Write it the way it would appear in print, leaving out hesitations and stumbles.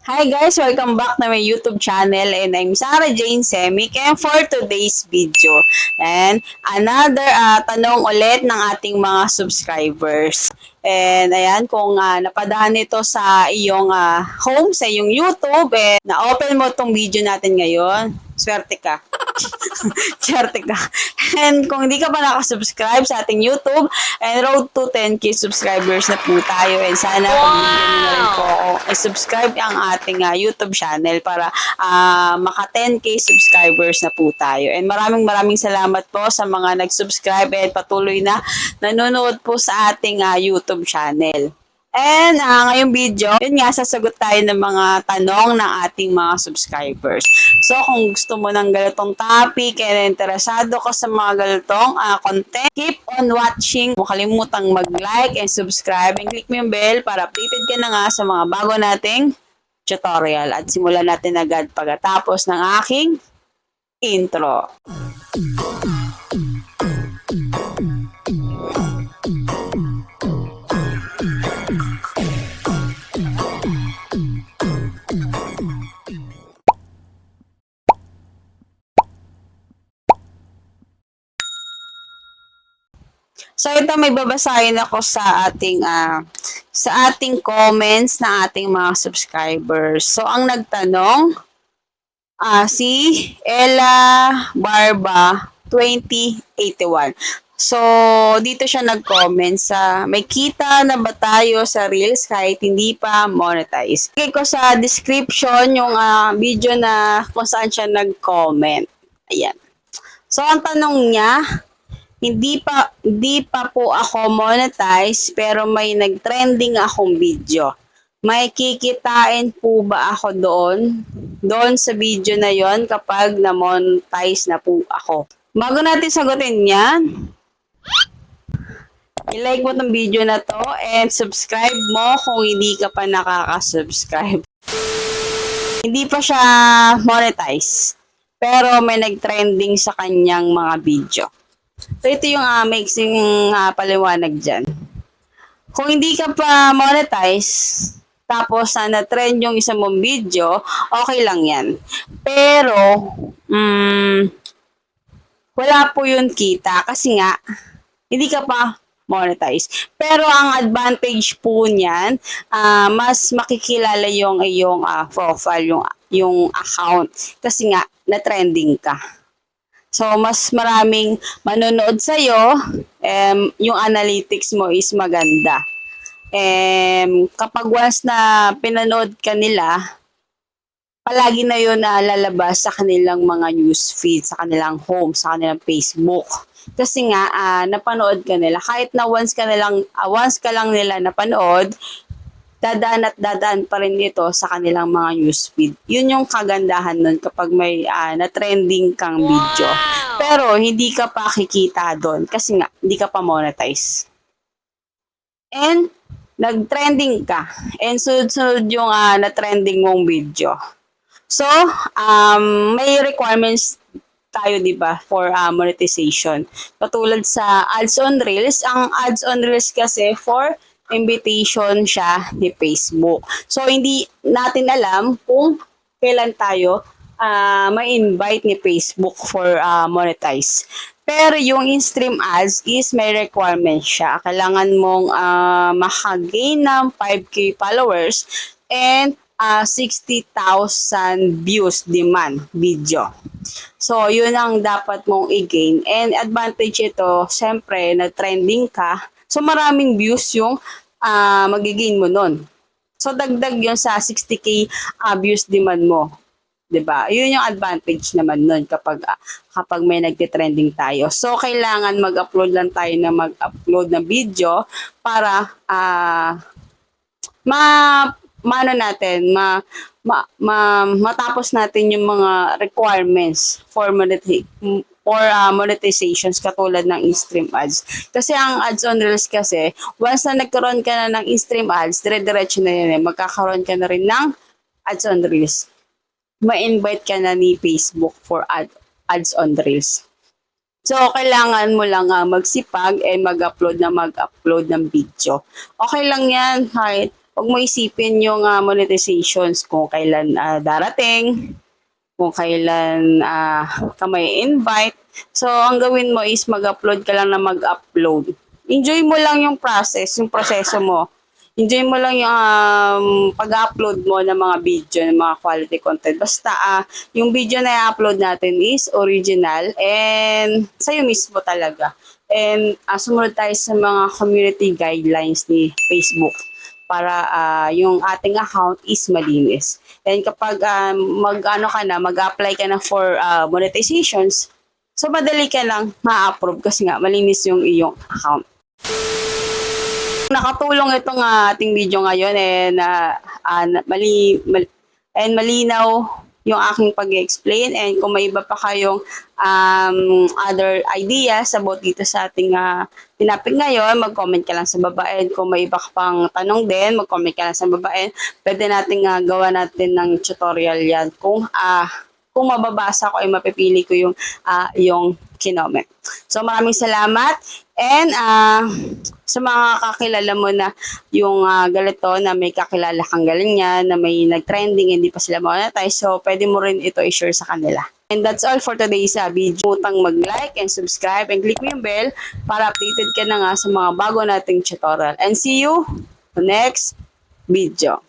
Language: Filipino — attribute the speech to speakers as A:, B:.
A: Hi guys! Welcome back na my YouTube channel and I'm Sarah Jane Semic and for today's video and another tanong ulit ng ating mga subscribers. And ayan, kung napadaan ito sa iyong home, sa iyong YouTube, na-open mo tong video natin ngayon, swerte ka. Swerte ka. And kung hindi ka pa nakasubscribe sa ating YouTube, and road to 10k subscribers na po tayo. And sana pagbigyan nyo na rin po ako i-subscribe ang ating YouTube channel para maka 10k subscribers na po tayo. And maraming salamat po sa mga nag-subscribe at patuloy na nanonood po sa ating YouTube channel. And ngayong video, yun nga, sasagot tayo ng mga tanong ng ating mga subscribers. So, kung gusto mo ng ganitong topic and interesado ka sa mga ganitong content, keep on watching. Huwag kalimutang mag-like and subscribe and click mo yung bell para updated ka na nga sa mga bago nating tutorial. At simulan natin agad pagkatapos ng aking intro. So ito, may babasahin ako sa ating comments ng ating mga subscribers. So ang nagtanong si Ella Barba 2081. So dito siya nag-comment sa may kita na ba tayo sa Reels kahit hindi pa monetize. Lagay ko sa description yung video na kung saan siya nag-comment. Ayan. So ang tanong niya, hindi pa po ako monetize pero may nag-trending akong video. May kikitain po ba ako doon sa video na yon kapag na-monetize na po ako? Bago natin sagutin yan, i-like mo tong video na to and subscribe mo kung hindi ka pa nakaka-subscribe. Hindi pa siya monetize pero may nag-trending sa kanyang mga video. So, ito yung mixing paliwanag dyan. Kung hindi ka pa monetize, tapos na-trend yung isang mong video, okay lang yan. Pero, wala po yun kita kasi nga, hindi ka pa monetize. Pero ang advantage po niyan, mas makikilala yung iyong profile, yung account. Kasi nga, na-trending ka. So, mas maraming manonood sa'yo, yung analytics mo is maganda. Kapag once na pinanood ka nila, palagi na yun lalabas sa kanilang mga newsfeed, sa kanilang home, sa kanilang Facebook. Kasi nga, napanood ka nila. Kahit na once ka lang nila napanood, dadaan pa rin ito sa kanilang mga newsfeed. Yun yung kagandahan nun kapag may na-trending kang video. Pero hindi ka pa kikita doon kasi nga hindi ka pa monetize. And nag-trending ka. And sunod-sunod yung na-trending mong video. So, may requirements tayo, di ba, for monetization. Katulad sa ads on Reels, ang ads on Reels kasi for invitation siya ni Facebook. So, hindi natin alam kung kailan tayo ma-invite ni Facebook for monetize. Pero yung in-stream ads is may requirement siya. Kailangan mong makagain ng 5k followers and 60,000 views demand video. So, yun ang dapat mong i-gain. And advantage ito, syempre, na trending ka. So, maraming views yung magigain mo nun. So, dagdag yun sa 60k views demand mo. 'Di ba? Yun yung advantage naman nun kapag may nagte-trending tayo. So, kailangan mag-upload lang tayo na mag-upload ng video para matapos natin yung mga requirements for monetizations katulad ng in-stream ads. Kasi ang ads on Reels kasi, once na nagkaroon ka na ng in-stream ads, dire-diretso na yun magkakaroon ka na rin ng ads on Reels. Ma-invite ka na ni Facebook for ads on Reels. So, kailangan mo lang magsipag mag-upload ng video. Okay lang yan kahit Huwag mo isipin yung monetizations kung kailan darating, kung kailan ka may invite. So, ang gawin mo is mag-upload ka lang na mag-upload. Enjoy mo lang yung process, yung proseso mo. Enjoy mo lang yung pag-upload mo ng mga video, ng mga quality content. Basta yung video na i-upload natin is original and sa'yo mismo talaga. And sumunod tayo sa mga community guidelines ni Facebook para yung ating account is malinis. And kapag mag-apply ka na for monetizations, so madali ka lang ma-approve kasi nga malinis yung iyong account. Nakatulong itong ating video ngayon and malinaw yung aking pag-explain, and kung may iba pa kayong other ideas about dito sa ating tinapik ngayon, mag-comment ka lang sa baba, and kung may iba ka pang tanong din, mag-comment ka lang sa baba, and pwede natin gawa natin ng tutorial yan kung mababasa ko ay mapipili ko yung kinoment. So maraming salamat, and sa mga kakilala mo na yung galito na may kakilala kang ganyan, na may nag-trending, hindi pa sila monetize, so pwede mo rin ito i-share sa kanila. And that's all for today's video. Utang mag-like and subscribe and click mo yung bell para updated ka na nga sa mga bago nating tutorial. And see you next video.